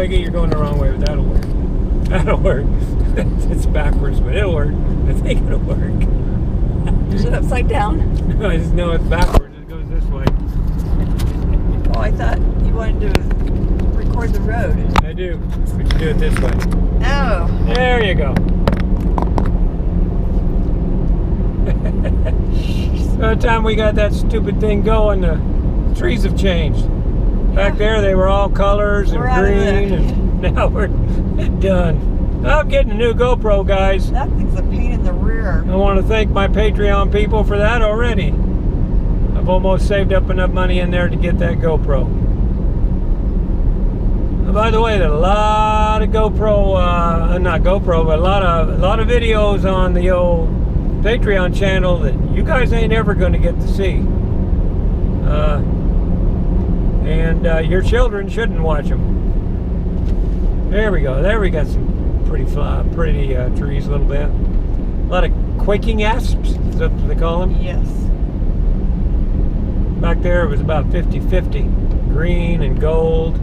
Vicky, you're going the wrong way, but that'll work. That'll work. It's backwards, but it'll work. I think it'll work. Is it upside down? No, it's backwards. It goes this way. Oh, I thought you wanted to record the road. I do. We should do it this way. Oh. There you go. By the time we got that stupid thing going, the trees have changed. Back there, they were all colors and green, and now we're done. I'm getting a new GoPro, guys. That thing's a pain in the rear. I want to thank my Patreon people for that already. I've almost saved up enough money in there to get that GoPro. And by the way, there's a lot of GoPro, not GoPro, but a lot of videos on the old Patreon channel that you guys ain't ever going to get to see. And your children shouldn't watch them. There we go. There we got some pretty trees a little bit. A lot of quaking asps, is that what they call them? Yes. Back there it was about 50-50, green and gold.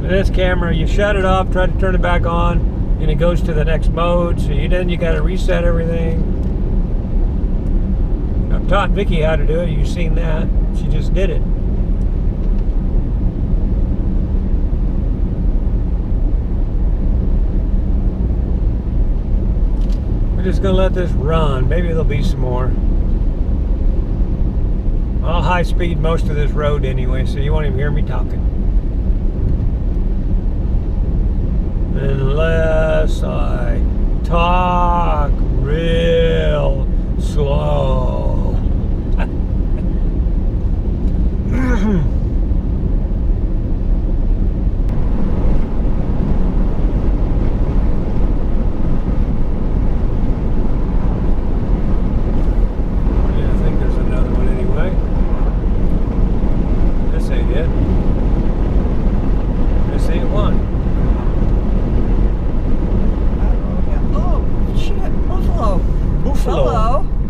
With this camera, you shut it off, try to turn it back on, and it goes to the next mode, so then you got to reset everything. I've taught Vicky how to do it. You've seen that. She just did it. We're just going to let this run. Maybe there'll be some more. I'll high speed most of this road anyway, so you won't even hear me talking. Unless I talk real slow.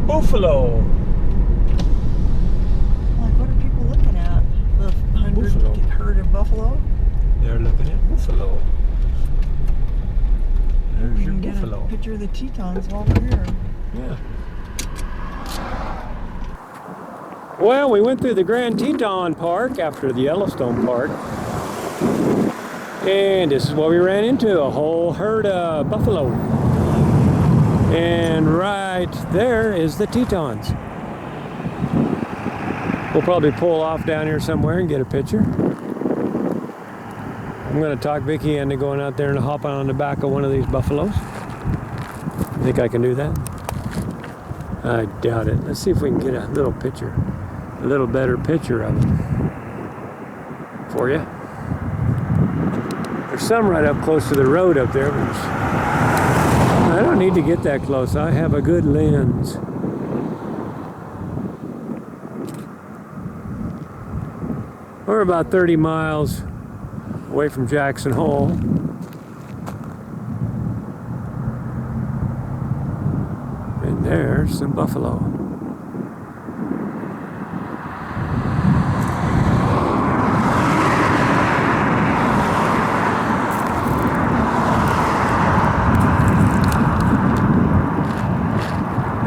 Buffalo. Like, what are people looking at? The herd of buffalo? They're looking at buffalo. There's your buffalo. Get a picture of the Tetons while we're here. Yeah. Well, we went through the Grand Teton Park after the Yellowstone Park. And this is what we ran into, a whole herd of buffalo. And right there is the Tetons. We'll probably pull off down here somewhere and get a picture. I'm going to talk Vicky into going out there and hopping on the back of one of these buffaloes. Think I can do that? I doubt it. Let's see if we can get a little picture, a little better picture of them for you. There's some right up close to the road up there, but I don't need to get that close. I have a good lens. We're about 30 miles away from Jackson Hole. And there's some buffalo.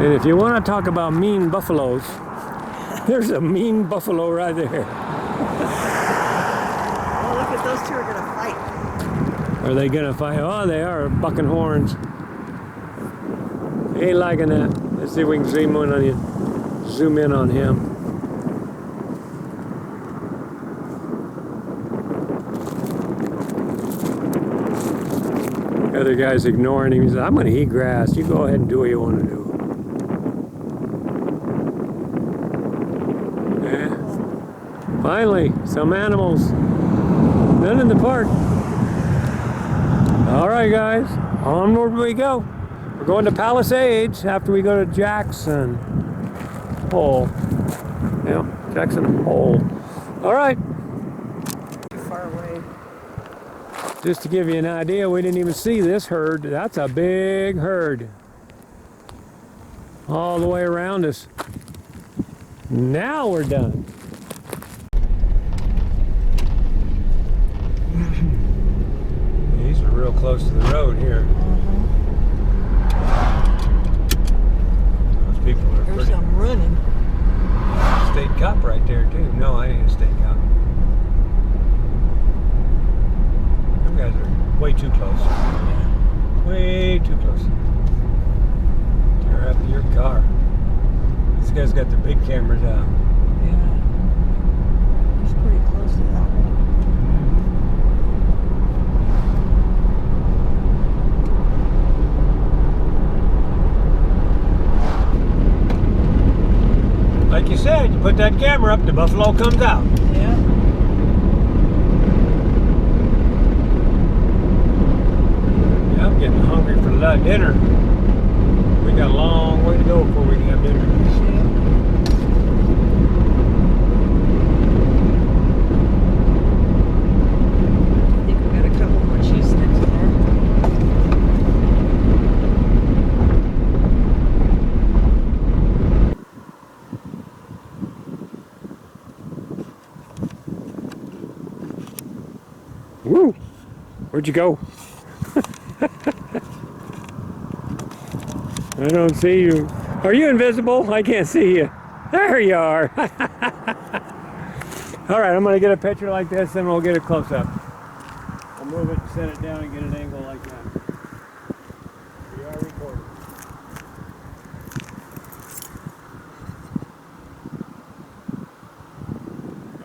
And if you want to talk about mean buffaloes, there's a mean buffalo right there. Well, look at those two are going to fight. Are they going to fight? Oh, they are bucking horns. Ain't liking that. Let's see if we can zoom in on him. The other guy's ignoring him. He says, I'm going to eat grass. You go ahead and do what you want to do. Finally, some animals. None in the park. All right, guys, onward we go. We're going to Palisades after we go to Jackson Hole. Yeah, Jackson Hole. All right. Too far away. Just to give you an idea, we didn't even see this herd. That's a big herd. All the way around us. Now we're done. real close to the road here. Those people are There's pretty. some running. State cop right there too. No, I ain't a state cop. Them guys are way too close. Way too close. Tear up your car. These guys got their big cameras out. Yeah. It's pretty close to that one. Like you said, you put that camera up, the buffalo comes out. Yeah. Yeah, I'm getting hungry for dinner. We got a long way to go before we can have dinner. I think we got a couple more cheese sticks in there. Woo! Where'd you go? I don't see you. Are you invisible? I can't see you. There you are. All right, I'm going to get a picture like this, and we'll get a close-up. I'll move it, set it down, and get an angle like that. We are recording.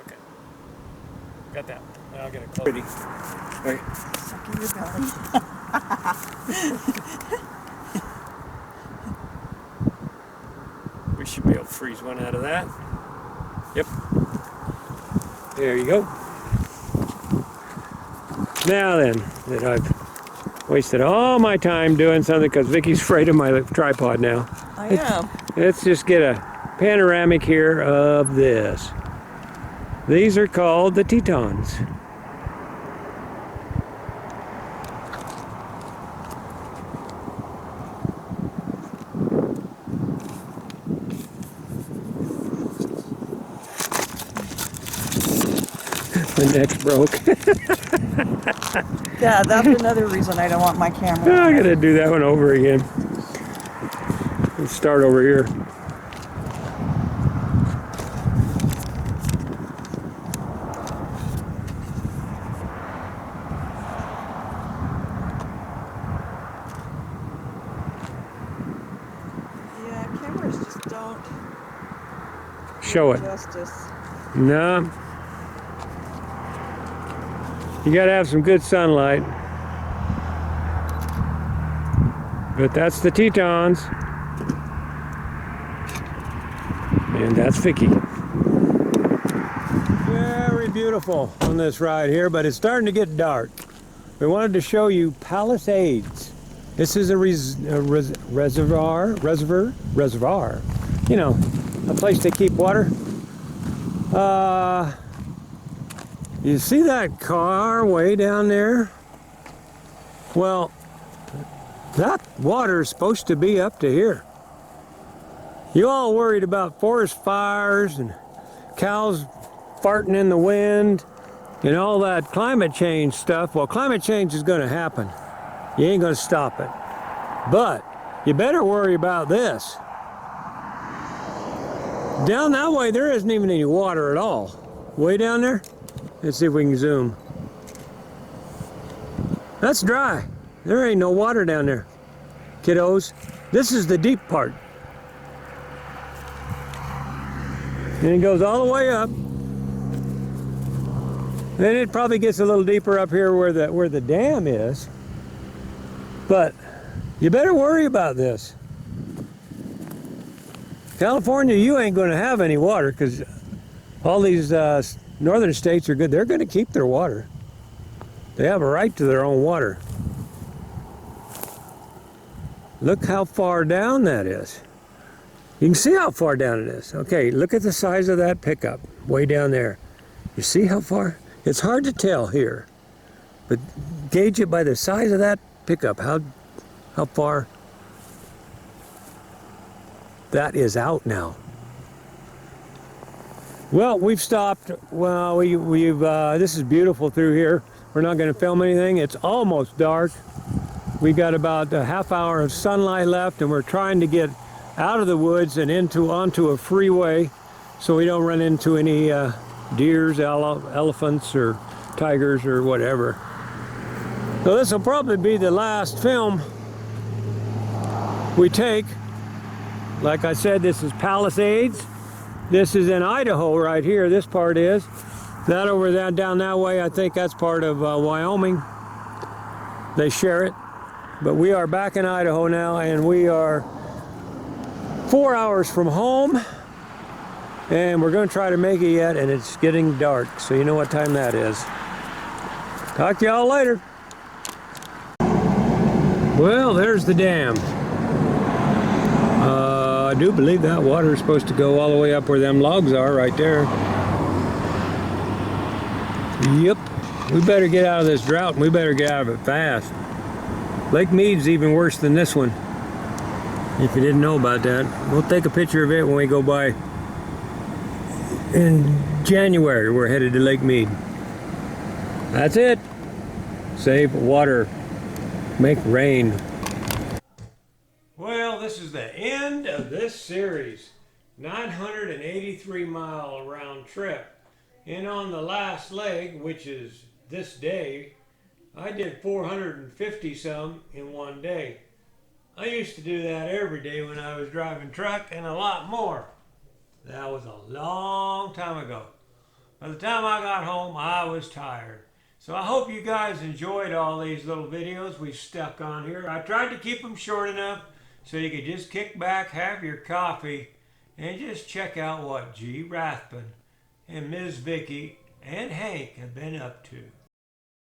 Okay. Got that. Now I'll get a close. Pretty. Right. Suck in your belly. We should be able to freeze one out of that. Yep. There you go. Now then, that I've wasted all my time doing something because Vicky's afraid of my tripod now. I am. Let's just get a panoramic here of this. These are called the Tetons. The neck's broke. Yeah, that's another reason I don't want my camera. I gotta do that one over again. Let's start over here. Yeah, cameras just don't Show it. do justice. No. You gotta have some good sunlight. But that's the Tetons. And that's Vicky. Very beautiful on this ride here, but it's starting to get dark. We wanted to show you Palisades. This is a reservoir. You know, a place to keep water. You see that car way down there? Well, that water is supposed to be up to here. You all worried about forest fires and cows farting in the wind and all that climate change stuff. Well, climate change is going to happen. You ain't going to stop it. But you better worry about this. Down that way, there isn't even any water at all. Way down there. Let's see if we can zoom. That's dry. There ain't no water down there, kiddos. This is the deep part. And it goes all the way up. Then it probably gets a little deeper up here where the dam is. But you better worry about this. California, you ain't going to have any water because all these northern states are good. They're going to keep their water. They have a right to their own water. Look how far down that is. You can see how far down it is. Okay, look at the size of that pickup way down there. You see how far? It's hard to tell here, but gauge it by the size of that pickup. How far that is out now. Well, we've stopped. Well, we've this is beautiful through here. We're not going to film anything. It's almost dark. We got about a half hour of sunlight left, and we're trying to get out of the woods and onto a freeway so we don't run into any deers, elephants, or tigers, or whatever. So this will probably be the last film we take. Like I said, this is Palisades. This is in Idaho right here. This part is. That over there, down that way, I think that's part of Wyoming. They share it. But we are back in Idaho now, and we are 4 hours from home. And we're going to try to make it yet, and it's getting dark. So you know what time that is. Talk to y'all later. Well, there's the dam. I do believe that water is supposed to go all the way up where them logs are right there. Yep. We better get out of this drought, and we better get out of it fast. Lake Mead's even worse than this one. If you didn't know about that. We'll take a picture of it when we go by. In January, we're headed to Lake Mead. That's it. Save water. Make rain. Well, this is the end of this series. 983-mile round trip. And on the last leg, which is this day, I did 450 some in one day. I used to do that every day when I was driving truck, and a lot more. That was a long time ago. By the time I got home, I was tired. So I hope you guys enjoyed all these little videos we stuck on here. I tried to keep them short enough so you could just kick back, have your coffee, and just check out what RAThbun and Ms. Vicky and Hank have been up to.